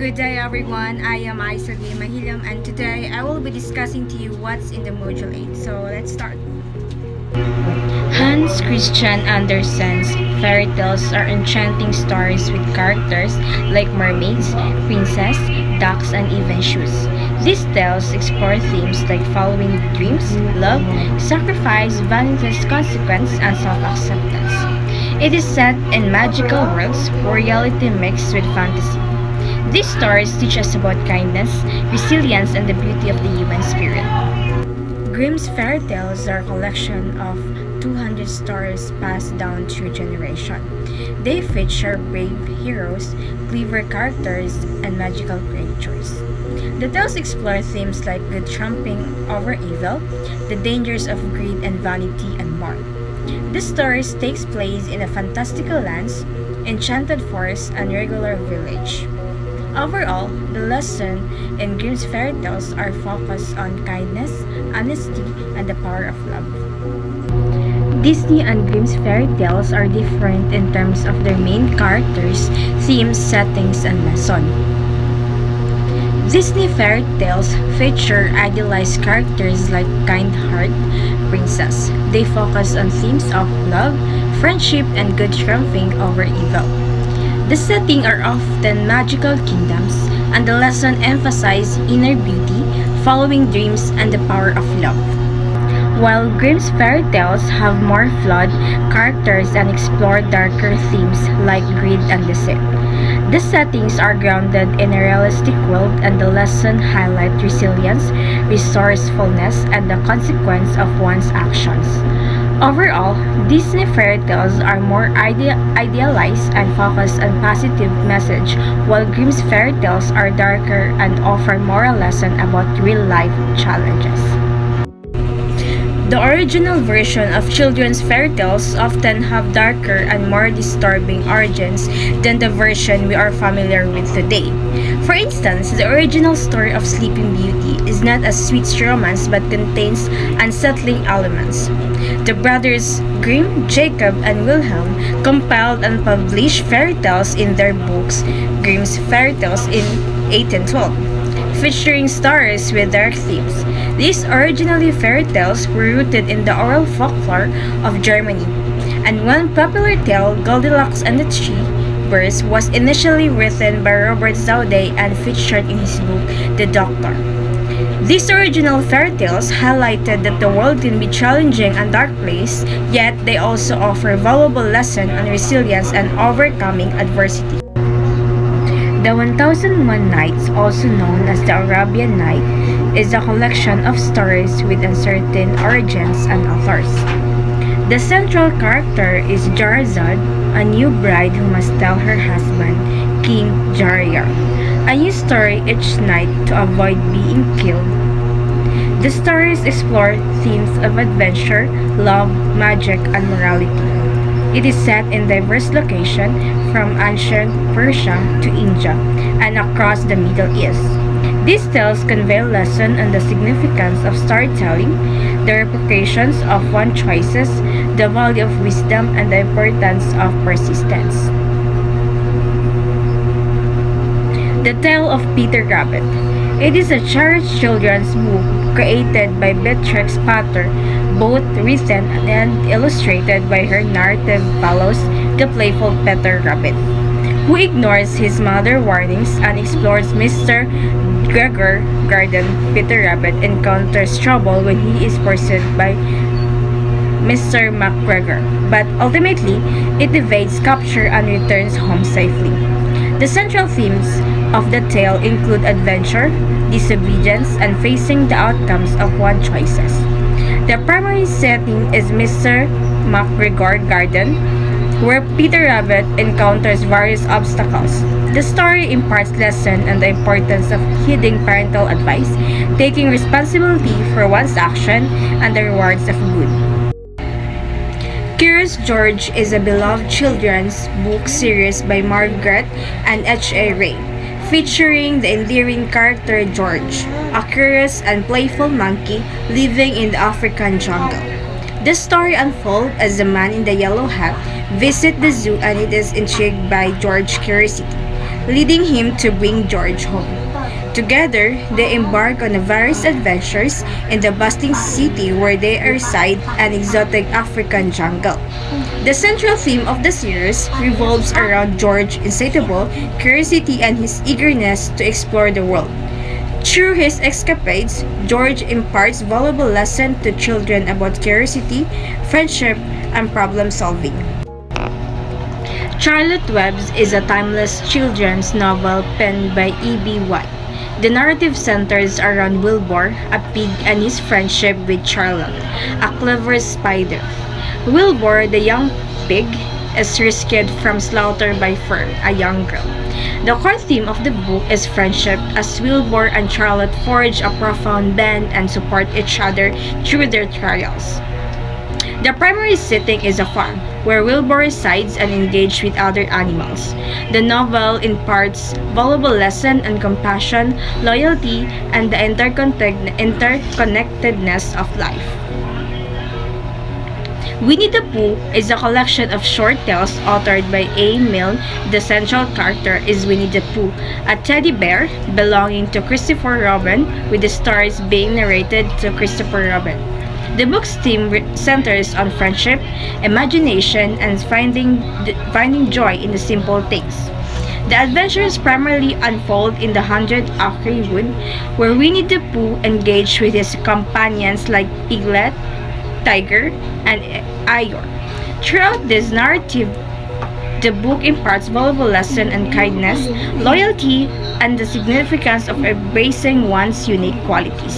Good day everyone, I am Isabi Mahilam and today I will be discussing to you what's in the Module 8. So let's start. Hans Christian Andersen's fairy tales are enchanting stories with characters like mermaids, princess, ducks, and even shoes. These tales explore themes like following dreams, love, sacrifice, vanity, consequence, and self-acceptance. It is set in magical worlds where reality mixed with fantasy. These stories teach us about kindness, resilience, and the beauty of the human spirit. Grimm's fairy tales are a collection of 200 stories passed down through generations. They feature brave heroes, clever characters, and magical creatures. The tales explore themes like good triumphing over evil, the dangers of greed and vanity, and more. The stories takes place in a fantastical lands, enchanted forest, and regular village. Overall, the lesson in Grimm's fairy tales are focused on kindness, honesty, and the power of love. Disney and Grimm's fairy tales are different in terms of their main characters, themes, settings, and lesson. Disney fairy tales feature idealized characters like kind-hearted princess. They focus on themes of love, friendship, and good triumphing over evil. The setting are often magical kingdoms, and the lesson emphasize inner beauty, following dreams, and the power of love. While Grimm's fairy tales have more flawed characters and explore darker themes like greed and deceit. The settings are grounded in a realistic world, and the lesson highlight resilience, resourcefulness, and the consequence of one's actions. Overall, Disney fairy tales are more idealized and focused on positive message, while Grimm's fairy tales are darker and offer moral lesson about real-life challenges. The original version of children's fairy tales often have darker and more disturbing origins than the version we are familiar with today. For instance, the original story of Sleeping Beauty is not a sweet romance but contains unsettling elements. The brothers Grimm, Jacob, and Wilhelm compiled and published fairy tales in their books Grimm's Fairy Tales in 1812, featuring stories with dark themes. These originally fairy tales were rooted in the oral folklore of Germany, and one popular tale, Goldilocks and the Three Bears, was initially written by Robert Zaudet and featured in his book The Doctor. These original fairy tales highlighted that the world can be challenging and dark place, yet they also offer valuable lesson on resilience and overcoming adversity. The 1001 Nights, also known as the Arabian Night, is a collection of stories with uncertain origins and authors. The central character is Jarzad, a new bride who must tell her husband, King Jariar, a new story each night to avoid being killed. The stories explore themes of adventure, love, magic, and morality. It is set in diverse locations from ancient Persia to India and across the Middle East. These tales convey a lesson on the significance of storytelling, the repercussions of one's choices, the value of wisdom, and the importance of persistence. The Tale of Peter Rabbit. It is a cherished children's book created by Beatrix Potter. Both written and illustrated by her narrative follows the playful Peter Rabbit, who ignores his mother's warnings and explores Mr. Gregor Garden. Peter Rabbit encounters trouble when he is pursued by Mr. McGregor, but ultimately it evades capture and returns home safely. The central themes of the tale include adventure, disobedience, and facing the outcomes of one's choices. The primary setting is Mr. McGregor Garden, where Peter Rabbit encounters various obstacles. The story imparts lessons on the importance of heeding parental advice, taking responsibility for one's action, and the rewards of good. Curious George is a beloved children's book series by Margaret and H.A. Ray, featuring the endearing character George, a curious and playful monkey living in the African jungle. The story unfolds as the man in the yellow hat visits the zoo and it is intrigued by George's curiosity. leading him to bring George home. Together, they embark on various adventures in the bustling city where they reside an exotic African jungle. The central theme of the series revolves around George's insatiable curiosity and his eagerness to explore the world. Through his escapades, George imparts valuable lessons to children about curiosity, friendship, and problem solving. Charlotte Webb's is a timeless children's novel penned by E.B. White. The narrative centers around Wilbur, a pig, and his friendship with Charlotte, a clever spider. Wilbur, the young pig, is rescued from slaughter by Fern, a young girl. The core theme of the book is friendship, as Wilbur and Charlotte forge a profound bond and support each other through their trials. The primary setting is a farm, where Wilbur resides and engages with other animals. The novel imparts valuable lessons on compassion, loyalty, and the interconnectedness of life. Winnie the Pooh is a collection of short tales authored by A. Milne. The central character is Winnie the Pooh, a teddy bear belonging to Christopher Robin, with the stories being narrated to Christopher Robin. The book's theme centers on friendship, imagination, and finding joy in the simple things. The adventures primarily unfold in the 100-acre wood, where Winnie the Pooh engages with his companions like Piglet, Tiger, and Eeyore. Throughout this narrative, the book imparts valuable lessons on kindness, loyalty, and the significance of embracing one's unique qualities.